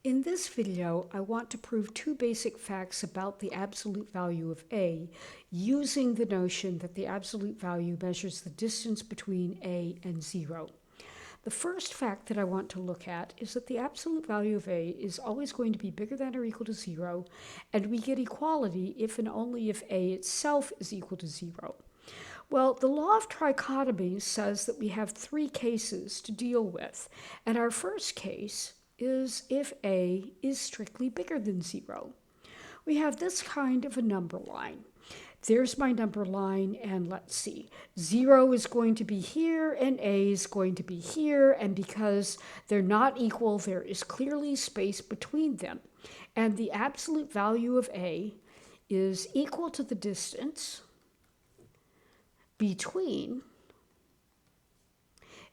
In this video, I want to prove two basic facts about the absolute value of A using the notion that the absolute value measures the distance between A and 0. The first fact that I want to look at is that the absolute value of A is always going to be bigger than or equal to 0, and we get equality if and only if A itself is equal to 0. Well, the law of trichotomy says that we have three cases to deal with, and our first case is if A is strictly bigger than 0. We have this kind of a number line. There's my number line, and let's see. 0 is going to be here, and A is going to be here, and because they're not equal, there is clearly space between them. And the absolute value of A is equal to the distance between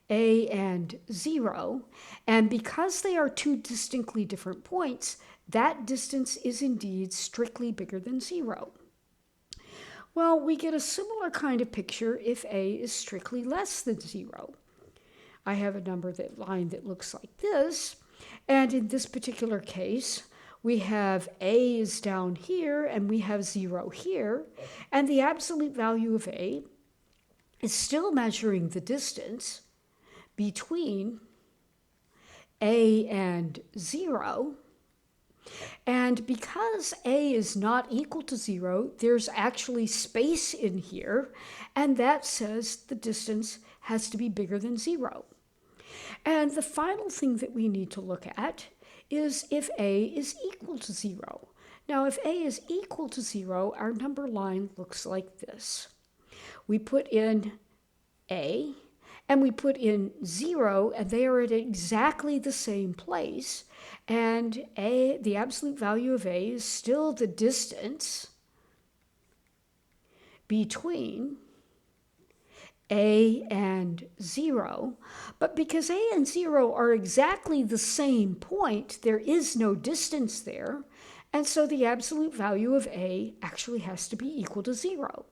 A and 0, and because they are two distinctly different points, that distance is indeed strictly bigger than 0. Well, we get a similar kind of picture if A is strictly less than 0. I have a line that looks like this, and in this particular case, we have A is down here, and we have 0 here, and the absolute value of A is still measuring the distance between A and 0. And because A is not equal to 0, there's actually space in here, and that says the distance has to be bigger than 0. And the final thing that we need to look at is if A is equal to 0. Now, if A is equal to 0, our number line looks like this. We put in A, and we put in 0, and they are at exactly the same place. And A, the absolute value of A, is still the distance between A and 0. But because A and 0 are exactly the same point, there is no distance there. And so the absolute value of A actually has to be equal to 0.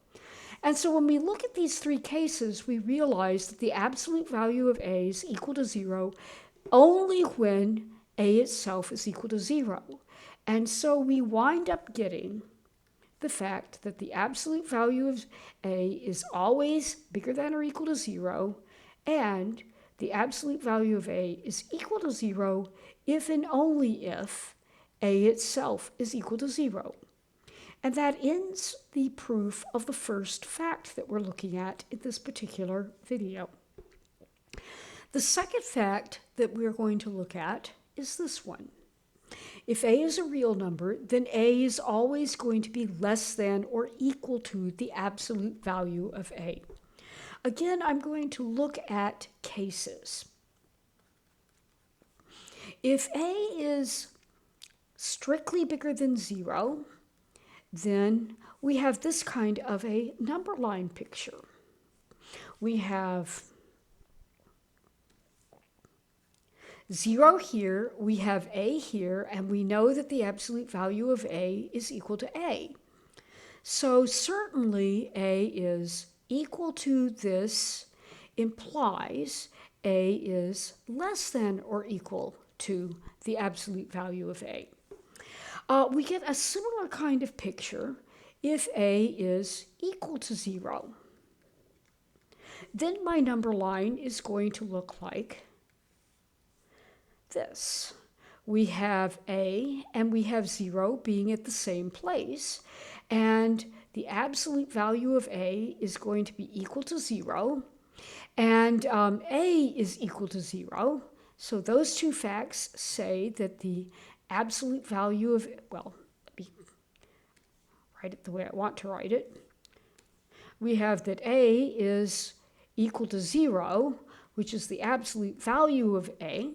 And so when we look at these three cases, we realize that the absolute value of A is equal to 0 only when A itself is equal to 0. And so we wind up getting the fact that the absolute value of A is always bigger than or equal to 0, and the absolute value of A is equal to 0 if and only if A itself is equal to 0. And that ends the proof of the first fact that we're looking at in this particular video. The second fact that we're going to look at is this one. If A is a real number, then A is always going to be less than or equal to the absolute value of A. Again, I'm going to look at cases. If A is strictly bigger than 0, then we have this kind of a number line picture. We have 0 here, we have A here, and we know that the absolute value of A is equal to A. So certainly A is equal to this implies A is less than or equal to the absolute value of A. We get a similar kind of picture if A is equal to 0. Then my number line is going to look like this. We have A and we have 0 being at the same place, and the absolute value of A is going to be equal to 0, and A is equal to 0. So those two facts say that the absolute value of, well, let me write it the way I want to write it. We have that A is equal to 0, which is the absolute value of A.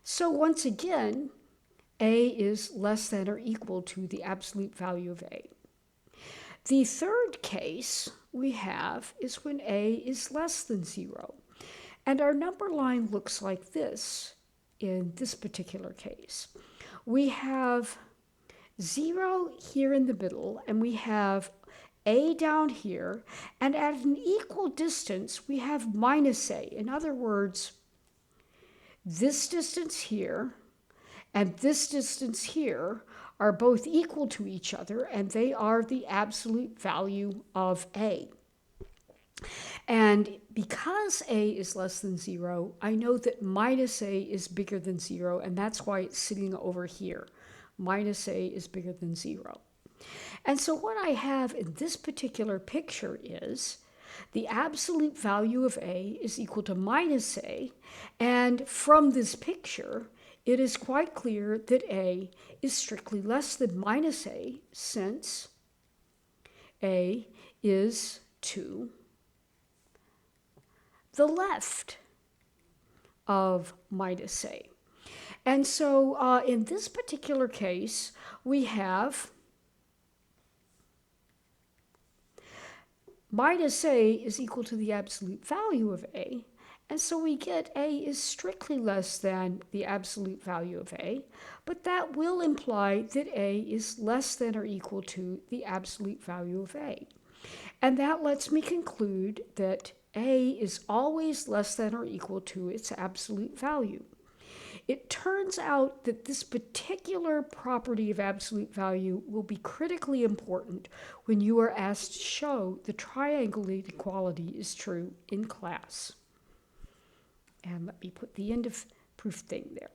So once again, A is less than or equal to the absolute value of A. The third case we have is when A is less than 0. And our number line looks like this in this particular case. We have 0 here in the middle, and we have A down here, and at an equal distance, we have minus A. In other words, this distance here and this distance here are both equal to each other, and they are the absolute value of A. And because A is less than 0, I know that minus A is bigger than 0, and that's why it's sitting over here. Minus A is bigger than 0. And so what I have in this particular picture is the absolute value of A is equal to minus A, and from this picture, it is quite clear that A is strictly less than minus A, since A is to the left of minus A. And so in this particular case, we have minus A is equal to the absolute value of A. And so we get A is strictly less than the absolute value of A, but that will imply that A is less than or equal to the absolute value of A. And that lets me conclude that A is always less than or equal to its absolute value. It turns out that this particular property of absolute value will be critically important when you are asked to show the triangle inequality is true in class. And let me put the end of proof thing there.